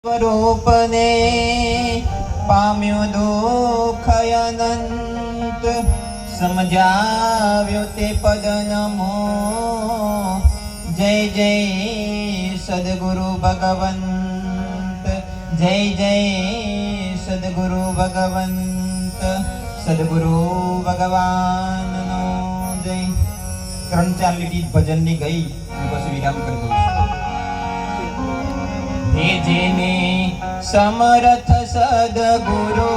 સ્વરૂપને પામ્યો દુઃખ અનંત, સમજાવ્યો તે પદ નમો. જય જય સદગુરુ ભગવંત, જય જય સદગુરુ ભગવંત, સદગુરુ ભગવાનનો જય. 3-4 લીટી ભજનની ગઈ, પછી વિરામ કરી દઉં. હે જેને સમર્થ સદગુરુ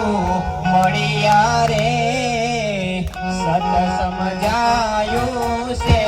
મળ્યા રે, સત સમજાયું છે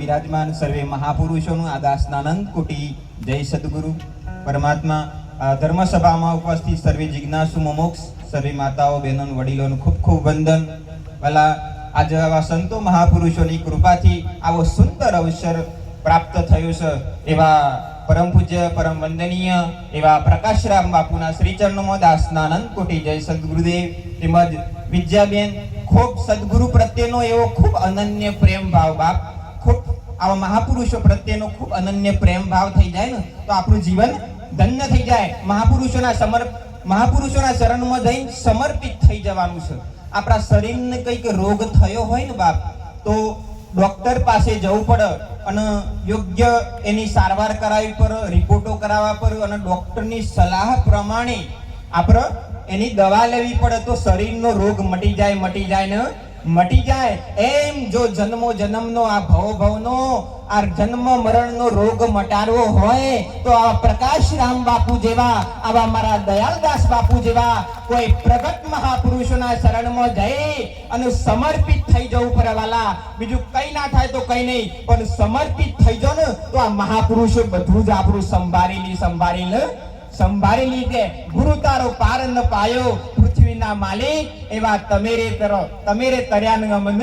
વિરાજમાન સર્વે મહાપુરુષોનું આદાસનાનંદ કોટી જય સદગુરુ પરમાત્મા. ધર્મસભામાં ઉપસ્થિત સર્વે જિજ્ઞાસુ મોમોક્ષ સર્વે માતાઓ બહેનો વડીલોનું ખૂબ ખૂબ વંદન. ભલા આજે આવા સંતો મહાપુરુષોની કૃપાથી આવો સુંદર અવસર પ્રાપ્ત થયો છે. એવા પરમ પૂજ્ય પરમ વંદનીય એવા પ્રકાશરામ બાપુના શ્રી ચરણોમાં દાસનાનંદ કોટી જય સદગુરુદેવ તેમજ વિદ્યાબેન ખૂબ સદગુરુ પ્રત્યેનો એવો ખૂબ અનન્ય પ્રેમ ભાવ બાપ, ખૂબ આવા મહાપુરુષો પ્રત્યેનો ખૂબ અનન્ય પ્રેમ ભાવ થઈ જાય ને તો આપણું જીવન ધન્ય થઈ જાય. મહાપુરુષોના શરણમાં જઈને સમર્પિત થઈ જવાનું છે. આપણા શરીરને કંઈક રોગ થયો હોય ને બાપ તો ડોક્ટર પાસે જવું પડે અને યોગ્ય એની સારવાર કરાવવી પડે, રિપોર્ટો કરાવવા પડે અને ડોક્ટરની સલાહ પ્રમાણે આપણે એની દવા લેવી પડે તો શરીરનો રોગ મટી જાય ને મટી જાય. એમ જો જન્મો જન્મનો આ ભવનો આ જન્મ મરણનો રોગ મટાડવો હોય તો આ પ્રકાશરામ બાપુ જેવા, આવા મારા દયાલદાસ બાપુ જેવા કોઈ પ્રગટ મહાપુરુષોના શરણમાં જઈ અને સમર્પિત થઈ જવું પડે વાલા. બીજું કઈ ના થાય તો કઈ નહીં, પણ સમર્પિત થઈ જાવ ને તો આ મહાપુરુષો બધું જ આપણું સંભાળી લીધે. ગુરુ તારો પાર ન પાયો પૃથ્વીના માલિક, એવા તમેરે તર્યા અમન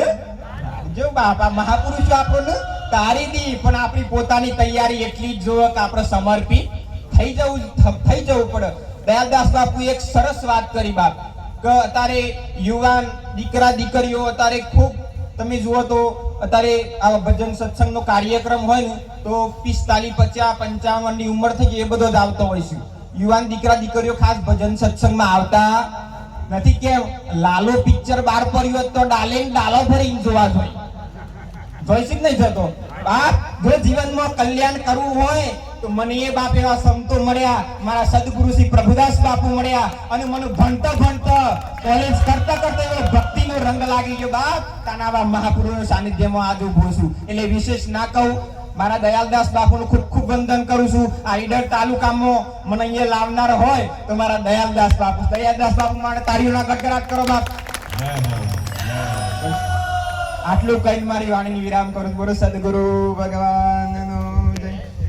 જો બાપા. મહાપુરુષો આપણને તારી દી, પણ આપણી પોતાની તૈયારી એટલી જ જોવે કે આપણે સમર્પિત થઈ જવું પડે. દયાલદાસ બાપુ એક સરસ વાત કરી બાપ કે અત્યારે યુવાન દીકરા દીકરીઓ અત્યારે ખૂબ તમે જુઓ તો અત્યારે આવા ભજન સત્સંગનો કાર્યક્રમ હોય ને તો 45, 50, 55 ની ઉંમર થઈ ગઈ એ બધો જ આવતો હોય છે. યુવાન દીકરા દીકરીઓ ખાસ ભજન સત્સંગમાં આવતા નથી. કેમ? લાલો પિક્ચર બહાર પડ્યું તો ડાલો ફરીને જોવા જોઈએ. જોઈશ જ નહીં જતો બાપ. જો જીવનમાં કલ્યાણ કરવું હોય તો મને એ બાપ એવા સંતો મળ્યા, મારા સદગુરુ શ્રી પ્રભુદાસ બાપુ મળ્યા અને મને ભણતા કોલેજ કરતા એવો ભક્તિનો રંગ લાગી ગયો બાપ. તાનાવા મહાપુરુષના સાનિધ્યમાં આજ ઉભો છું એટલે વિશેષ ના કહું. મારા દયાલદાસ બાપુનું ખૂબ ખૂબ વંદન કરું છું. આ ઈડર તાલુકામાં મને અહીંયા લાવનાર હોય તો મારા દયાલદાસ બાપુ માટે તાળીઓના ગડગડાટ કરો બાપ. આટલું કહીને મારી વાણીની વિરામ કરું. બોલો સદગુરુ ભગવાન.